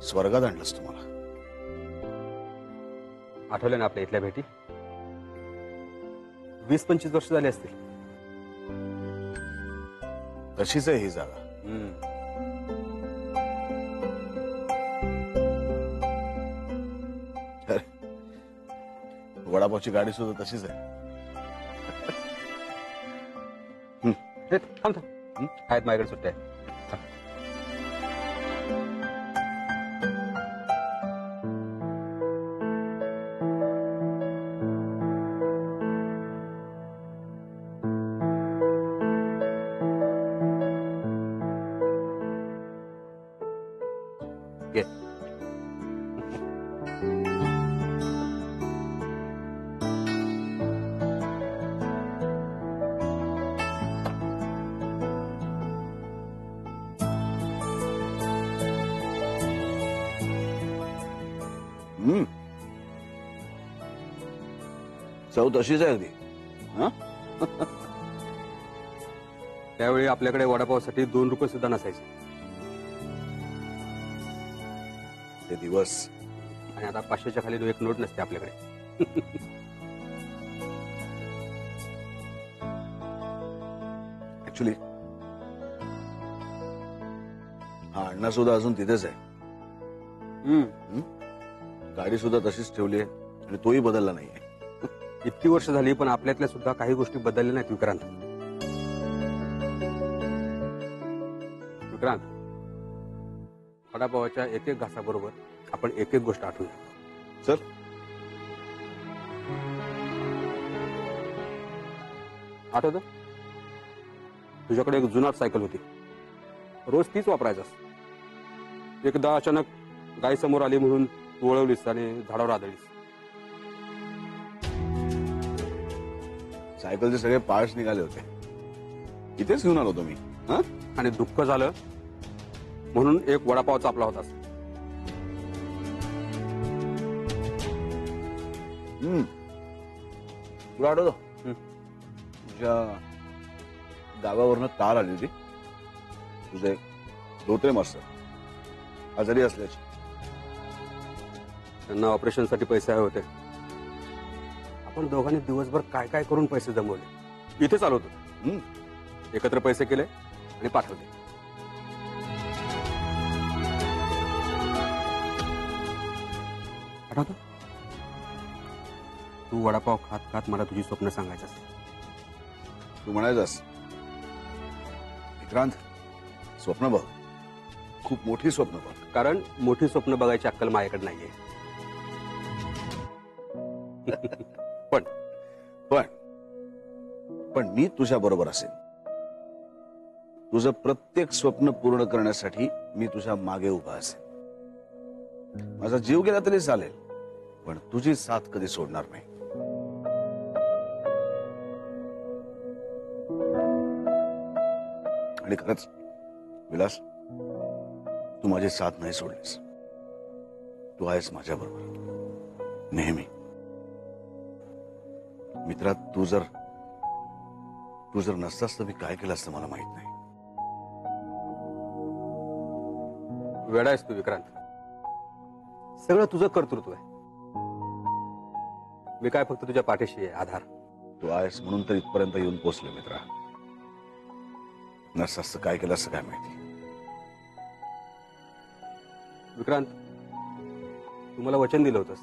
स्वर्गात आणलंस तुम्हाला. आठवलं ना आपल्या इथल्या भेटी? 20-25 वर्ष झाली असतील. तशीच आहे ही जागा. अरे, वडापावची गाडी सुद्धा तशीच आहे. थांब थांब, आहेत माझ्याकडे सुट्ट्या. चव तशीच आहे अगदी. त्यावेळी आपल्याकडे वडापावसाठी 2 रुपये सुद्धा नसायचे. ते दिवस. आणि आता 500च्या खाली 1 नोट नसते आपल्याकडे. ऍक्च्युली हा अण्णा सुद्धा अजून तिथेच आहे. गाडी सुद्धा तशीच ठेवली आहे आणि तोही बदलला नाहीये. इतकी वर्ष झाली पण आपल्यातल्या सुद्धा काही गोष्टी बदलल्या नाहीत विक्रांत. विक्रांत, वडापावाच्या एक घासाबरोबर आपण एक गोष्ट आठवूया. सर, आठवतं? तुझ्याकडे एक जुनाट सायकल होती, रोज तीच वापरायचास. एकदा अचानक गाय समोर आली म्हणून तू वळवलीस आणि झाडावर आदळलीस. सायकलचे सगळे पार्ट्स निघाले होते, इथेच घेऊन आलो होतो मी. आणि दुःख झालं म्हणून एक वडापाव चापला होतास. तुला आठवतं तुझ्या गावावरनं कार आली होती, तुझे धोत्रे मास्तर आजारी असल्याचे. त्यांना ऑपरेशनसाठी पैसे हवे होते. आपण दोघांनी दिवसभर काय काय करून पैसे जमवले. इथेच आलो होतो, एकत्र पैसे केले आणि पाठवले. आठवतं? तू वडापाव खात खात मला तुझी स्वप्न सांगायचं. तू म्हणायचास, विक्रांत स्वप्न बघ, खूप मोठी स्वप्न बघ. कारण मोठी स्वप्न बघायची अक्कल माझ्याकडे नाहीये. पण पण पण मी तुझ्या बरोबर असेन. तुझं प्रत्येक स्वप्न पूर्ण करण्यासाठी मी तुझ्या मागे उभा असेन. माझा जीव गेला तरी चालेल, पण तुझी साथ कधी सोडणार नाही. आणि खरंच विलास, तू माझी साथ नाही सोडलीस. तू आहेस माझ्या बरोबर नेहमी. मित्रा, तू जर नसतास तर मी काय केलं असतं मला माहित नाही. वेडा आहेस तू विक्रांत. सगळं तुझं कर्तृत्व आहे. मी काय फक्त तुझ्या पाठीशी आहे, आधार. तू आहेस म्हणून तर इथपर्यंत येऊन पोचलो मित्रा. नसतास तर काय केलं असतं काय माहिती. विक्रांत, तू मला वचन दिलं होतंस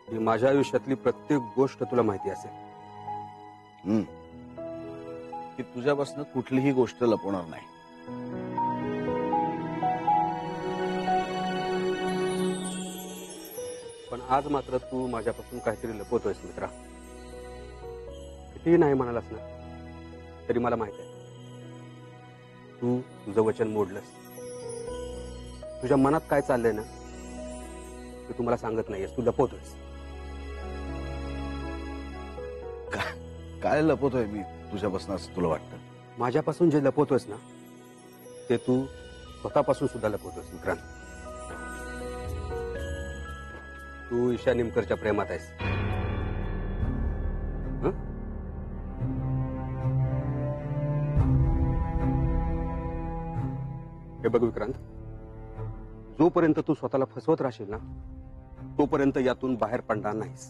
की माझ्या आयुष्यातली प्रत्येक गोष्ट तुला माहिती असेल. की तुझ्यापासून कुठलीही गोष्ट लपवणार नाही. पण आज मात्र तू माझ्यापासून काहीतरी लपवतोयस मित्रा. कितीही नाही म्हणालास ना तरी मला माहित आहे तू तुझं वचन मोडलंस. तुझ्या मनात काय चाललंय ना ते तू मला सांगत नाहीयेस, तू लपवतोयस. काय लपवतोय मी तुझ्यापासून असं तुला वाटतं? माझ्यापासून जे लपवतोयस ना ते तू स्वतःपासून सुद्धा लपवतोयस विक्रांत. तू ईशा निमकरच्या प्रेमात आहेस. हे बघ विक्रांत, जोपर्यंत तू स्वतःला फसवत राहशील ना तोपर्यंत यातून बाहेर पडणार नाहीस.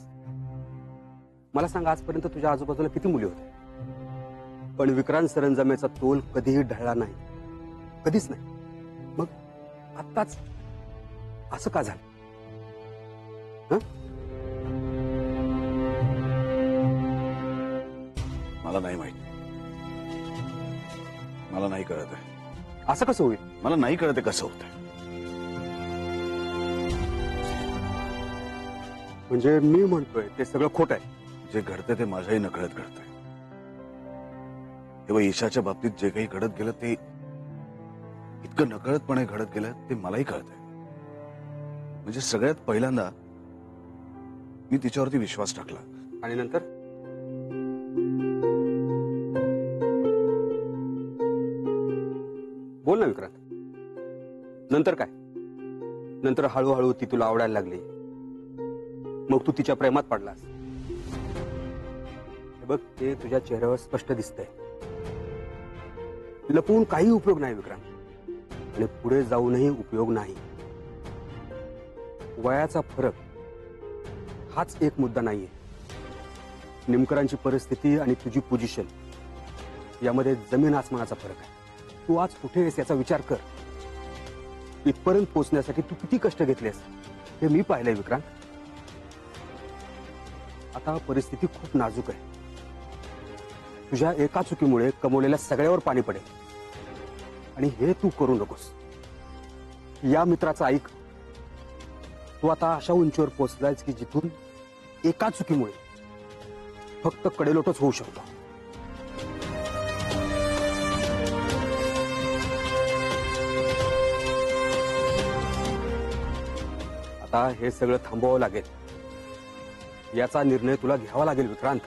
मला सांग, आजपर्यंत तुझ्या आजूबाजूला किती मुली होत्या, पण विक्रांत सरंजामेचा तोल कधीही ढळला नाही, कधीच नाही. मग आत्ताच असं का झालं? मला नाही माहिती, मला नाही कळत आहे. असं कसं होईल? मला नाही कळत आहे कसं होतंय. म्हणजे मी म्हणतोय ते सगळं खोट आहे. जे घडतंय ते माझ्याही नकळत घडतंय. तेव्हा ईशाच्या बाबतीत जे काही घडत गेलं ते इतकं नकळतपणे घडत गेलं ते मलाही कळतंय. म्हणजे सगळ्यात पहिल्यांदा मी तिच्यावरती विश्वास टाकला आणि नंतर बोल ना विक्रांत, नंतर काय? नंतर हळूहळू ती तुला आवडायला लागली, मग तू तिच्या प्रेमात पडलास. हे बघ, ते तुझ्या चेहऱ्यावर स्पष्ट दिसतंय. लपवून काही उपयोग नाही विक्रांत, आणि पुढे जाऊनही उपयोग नाही. वयाचा फरक हाच एक मुद्दा नाहीये. निमकरांची परिस्थिती आणि तुझी पोझिशन यामध्ये जमीन आसमानाचा फरक आहे. तू आज कुठे आहेस याचा विचार कर. इथपर्यंत पोहोचण्यासाठी तू किती कष्ट घेतलेस हे मी पाहिलंय विक्रांत. आता परिस्थिती खूप नाजूक आहे. तुझ्या एका चुकीमुळे कमवलेल्या सगळ्यावर पाणी पडेल, आणि हे तू करू नकोस. या मित्राचं ऐक. तू आता अशा उंचीवर पोहोचलायस की जिथून एका चुकीमुळे फक्त कडेलोटच होऊ शकतो. आता हे सगळं थांबवावं लागेल. याचा निर्णय तुला घ्यावा लागेल विक्रांत.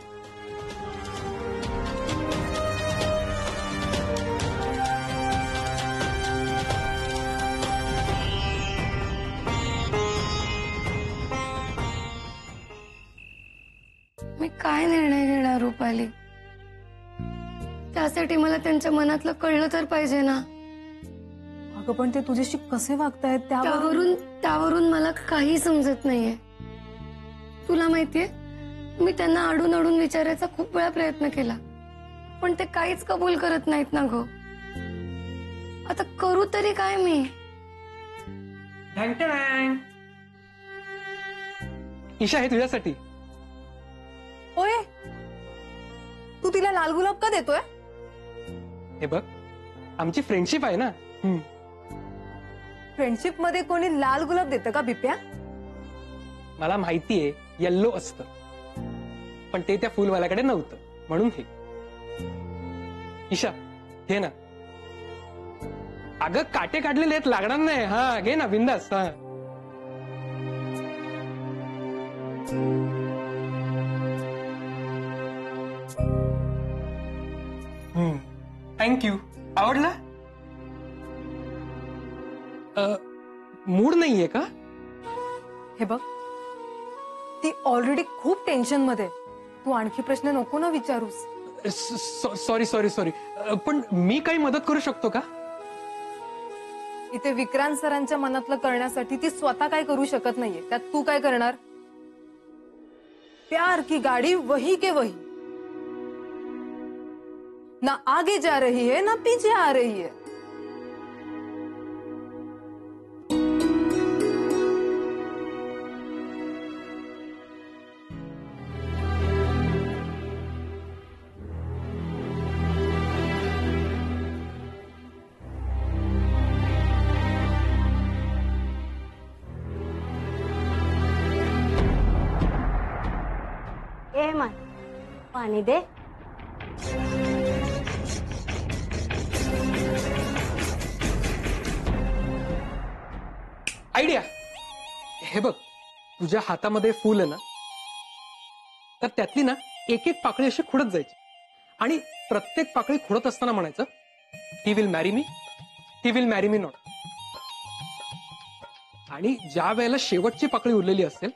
मी काय निर्णय घेणार रुपाली? त्यासाठी मला त्यांच्या मनातलं कळलं तर पाहिजे ना. अगं पण ते तुझ्याशी कसे वागतायत त्यावरून मला काही समजत नाहीये. तुला माहितीये, मी त्यांना अडून अडून विचारायचा खूप वेळा प्रयत्न केला, पण ते काहीच कबूल करत नाहीत ना गो. आता करू तरी काय मी? ईशा, हे तुझ्यासाठी. होय, तू तिला लाल गुलाब का देतोय? हे बघ, आमची फ्रेंडशिप आहे ना. फ्रेंडशिप मध्ये कोणी लाल गुलाब देतं का बिप्या? मला माहितीये येल्लो असतं, पण ते त्या फुलवाल्याकडे नव्हतं, म्हणून हे. ईशा, घे ना. अगं, काटे काढलेले आहेत, लागणार नाही. हा, घे ना, बिंदास. हा, थँक्यू. आवडला? मूड नाहीये का? हे बघ, ती ऑलरेडी खूप टेन्शन मध्ये. तू आणखी प्रश्न नको ना विचारूस. सॉरी सॉरी सॉरी, पण मी काही मदत करू शकतो का? इथे विक्रांत सरांच्या मनातलं करण्यासाठी ती स्वतः काय करू शकत नाहीये, त्यात तू काय करणार? प्यार की गाड़ी वही के वही, ना आगे जा रही है ना पीछे आ रही है. ए मन, पाणी दे. आयडिया. हे बघ, तुझ्या हातामध्ये फुल आहे ना, तर त्यातली ना एक एक पाकळी अशी खुडत जायची, आणि प्रत्येक पाकळी खुडत असताना म्हणायचं, he will marry me, he will marry me not. आणि ज्या वेळेला शेवटची पाकळी उरलेली असेल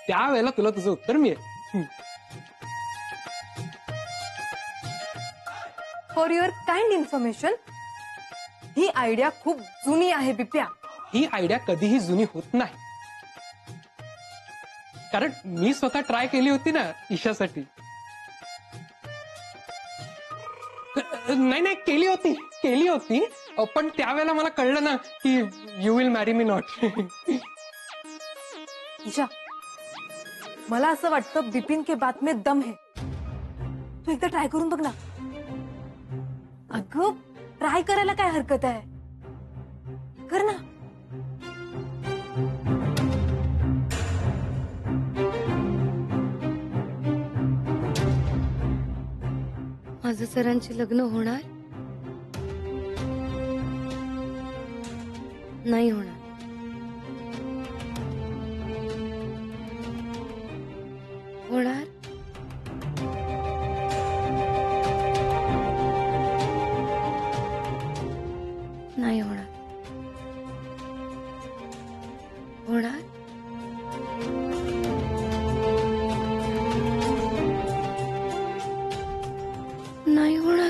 त्यावेळेला तुला तुझं उत्तर मिळेल. For your kind information, he idea खूप जुनी आहे बिप्या. ही आयडिया कधीही जुनी होत नाही, कारण मी स्वतः ट्राय केली होती ना ईशासाठी. नाही केली होती पण त्यावेळेला मला कळलं ना की you will marry me not. Isha, मला असं वाटतं बिपिन के बात में दम है. तू एकदा ट्राय करून बघ ना. अगं ट्राय करायला काय हरकत आहे, कर ना. माझं सरांची लग्न होणार नाही होणार. होणार नाही होणार. होणार नाही होणार.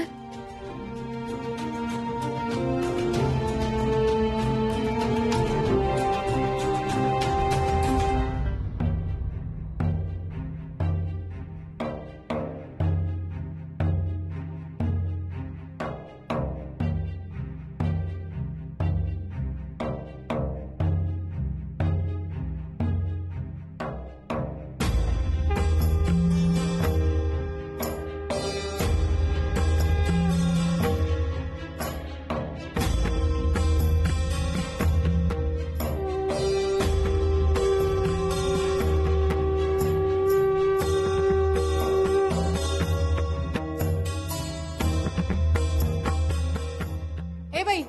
ए बाई,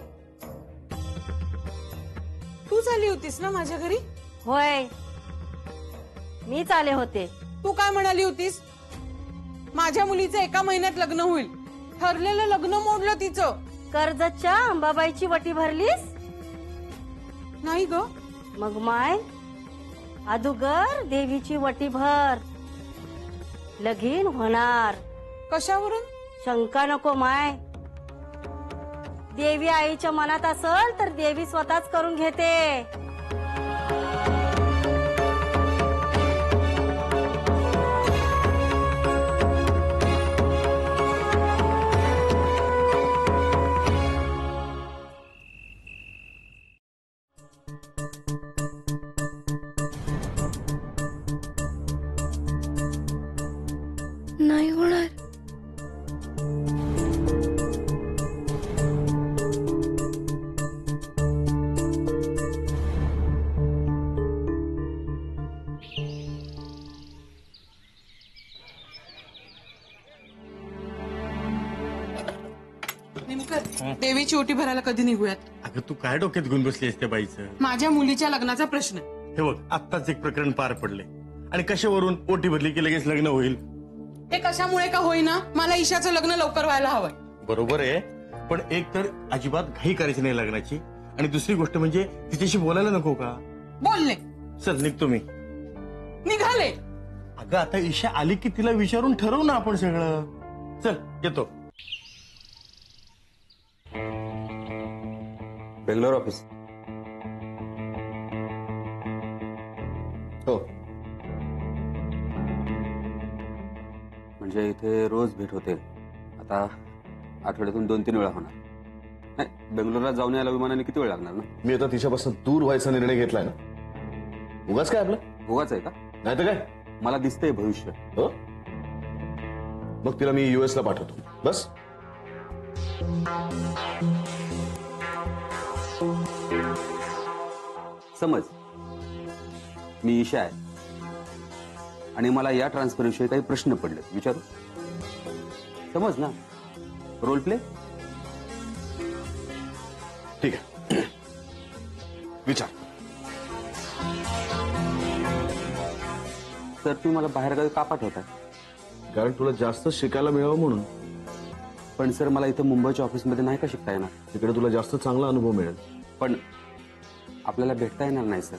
तूच आली होतीस ना माझ्या घरी? होय, मीच आले होते. तू काय म्हणाली होतीस? माझ्या मुलीचं एका महिन्यात लग्न होईल. ठरलेलं लग्न मोडलं तिचं. कर्जतच्या अंबाबाईची वटी भरलीस? नाही ग. मग माय अदुगर देवीची वटी भर, लगीन होणार. कशावरून? शंका नको माय. देवी आईच्या मनात असल तर देवी स्वतःच करून घेते. नाही होणार. नेमकं देवीची ओटी भरायला कधी निघूयात? अगं तू काय डोक्यात घेऊन बसलीस त्या बाईचं? माझ्या मुलीच्या लग्नाचा प्रश्न. हे बघ, आत्ताच एक प्रकरण पार पडले आणि कशावरून ओटी भरली की लगेच लग्न होईल? ते कशामुळे का होईना, मला ईशाचं लग्न लवकर व्हायला हवंय. बरोबर आहे, पण एक तर अजिबात घाई करायची नाही लग्नाची, आणि दुसरी गोष्ट म्हणजे तिच्याशी बोलायला नको का? बोलले, चल निघतो मी. निघाले. अगं आता ईशा आली की तिला विचारून ठरवू ना आपण सगळं. चल येतो. बेंगलोर ऑफिस. हो, म्हणजे इथे रोज भेट होते. आता आठवड्यातून 2-3 वेळा होणार. नाही, बेंगलोरला जाऊन यायला विमानाने किती वेळ लागणार ना? मी आता तिच्यापासून दूर व्हायचा निर्णय घेतलाय ना. उगाच काय आपलं? उगाच आहे का? नाही तर काय. मला दिसतंय भविष्य. हो, मग तिला मी US ला पाठवतो. बस. समज मी ईशा आहे आणि मला या ट्रान्सफर विषयी काही प्रश्न पडले, विचारू? समज ना. Role play. ठीक आहे, विचार. तर तुम्ही मला बाहेरगावी का पाठवताय? कारण तुला जास्त शिकायला मिळावं म्हणून. पण सर, मला इथं मुंबईच्या ऑफिसमध्ये नाही का शिकता येणार? तिकडे तुला जास्त चांगला अनुभव मिळेल. पण आपल्याला भेटता येणार नाही सर.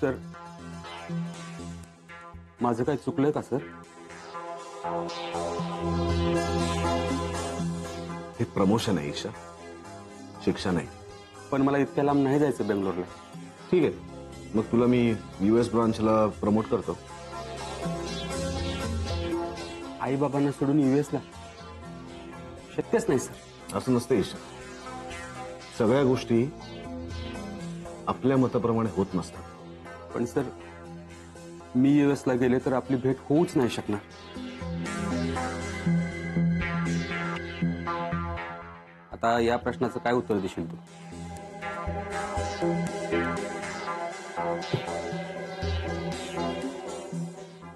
सर, माझं काही चुकलंय का सर? हे प्रमोशन आहे ईशा, शिक्षा नाही. पण मला इतक्या लांब नाही जायचं बेंगलोरला. ठीक आहे, मग तुला मी US ब्रांचला प्रमोट करतो. आई बाबांना सोडून US ला शक्यच नाही सर. असं नसतं ईशा, सगळ्या गोष्टी आपल्या मताप्रमाणे होत नसतात. पण सर मी US ला गेले तर आपली भेट होऊच नाही शकणार. आता या प्रश्नाचं काय उत्तर देशील तू?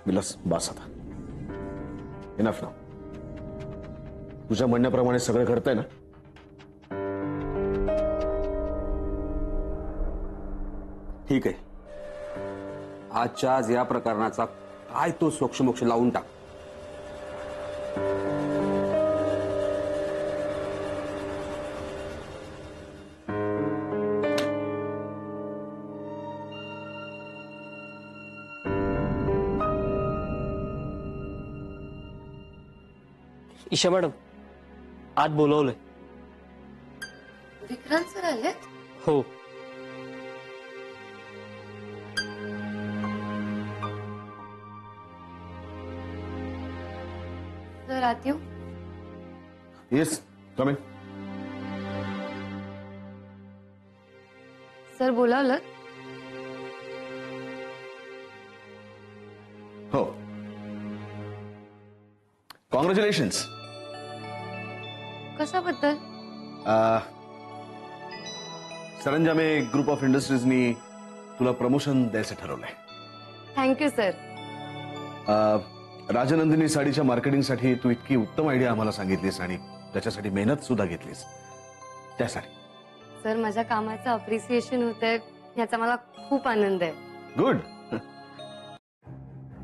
विलास, बास आता. इनफ ना. तुझ्या म्हणण्याप्रमाणे सगळं घडतंय ना? ठीक आहे, आजच्या आज या प्रकरणाचा काय तो सोक्षमोक्ष लावून टाक. ईशा मॅडम, आत बोलवलंय. विक्रांत सर आले? हो. सर आत येऊ? Yes, come in. सर बोलावलं? हो. कॉंग्रॅच्युलेशन्स. कशाबद्दल? सरंजामे ग्रुप ऑफ इंडस्ट्रीजनी तुला प्रमोशन द्यायचं ठरवलंय. Thank you sir. राजनंदिनी साडीच्या मार्केटिंगसाठी तू इतकी उत्तम आयडिया आम्हाला सांगितलीस आणि त्याच्यासाठी मेहनत सुद्धा घेतलीस, त्यासाठी. सर माझ्या कामाचं अप्रिसिएशन होतंय याचा मला खूप आनंद आहे. गुड.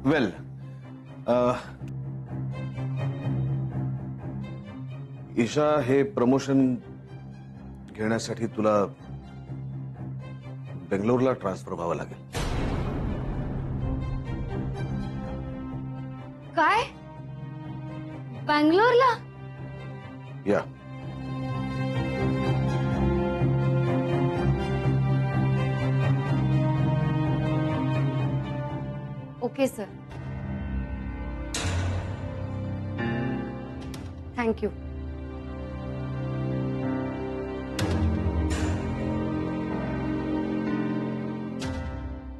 वेल, ईशा, हे प्रमोशन घेण्यासाठी तुला बेंगलोरला ट्रान्सफर व्हावं लागेल. काय? बँगलोरला? या. Okay sir. थँक्यू.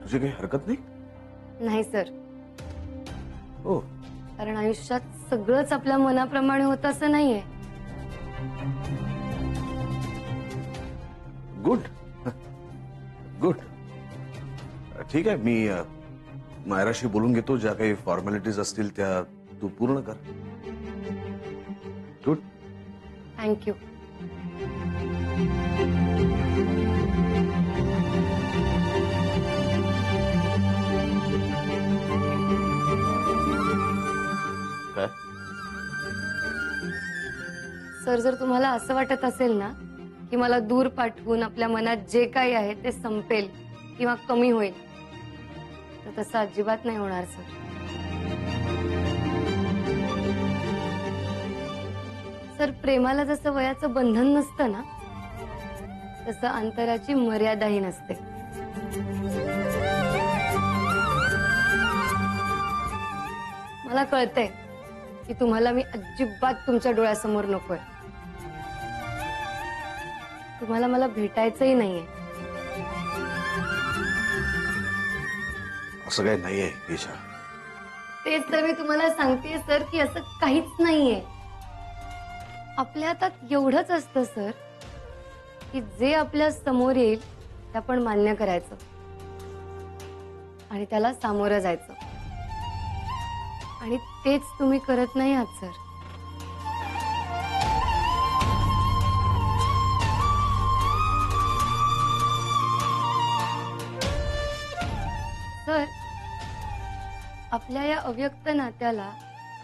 तुझी काही हरकत नाही? नाही सर, हो. कारण आयुष्यात सगळंच आपल्या मनाप्रमाणे होतं असं नाहीये. गुड. गुड. ठीक आहे, मी मायराशी बोलून घेतो. ज्या काही फॉर्मॅलिटीज असतील त्या तू पूर्ण कर. गुड. थँक्यू. काय? सर, जर तुम्हाला असं वाटत असेल ना की मला दूर पाठवून आपल्या मनात जे काही आहे ते संपेल किंवा कमी होईल, तर तसं अजिबात नाही होणार सर. सर, प्रेमाला जसं वयाचं बंधन नसतं ना, तसं अंतराची मर्यादाही नसते. मला कळतंय की तुम्हाला मी अजिबात तुमच्या डोळ्यासमोर नकोय. तुम्हाला मला भेटायचंही नाहीये. असं काही नाहीये ईशा. तेच तर मी तुम्हाला सांगतेय सर की असं काहीच नाहीये. आपल्या हातात एवढंच असतं सर की जे आपल्या समोर येईल ते आपण मान्य करायचं आणि त्याला सामोरं जायचं. आणि तेच तुम्ही करत नाही आहात सर. सर, आपल्या या अव्यक्त नात्याला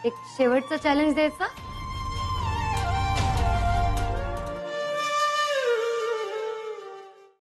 एक शेवटचा चॅलेंज द्यायचा.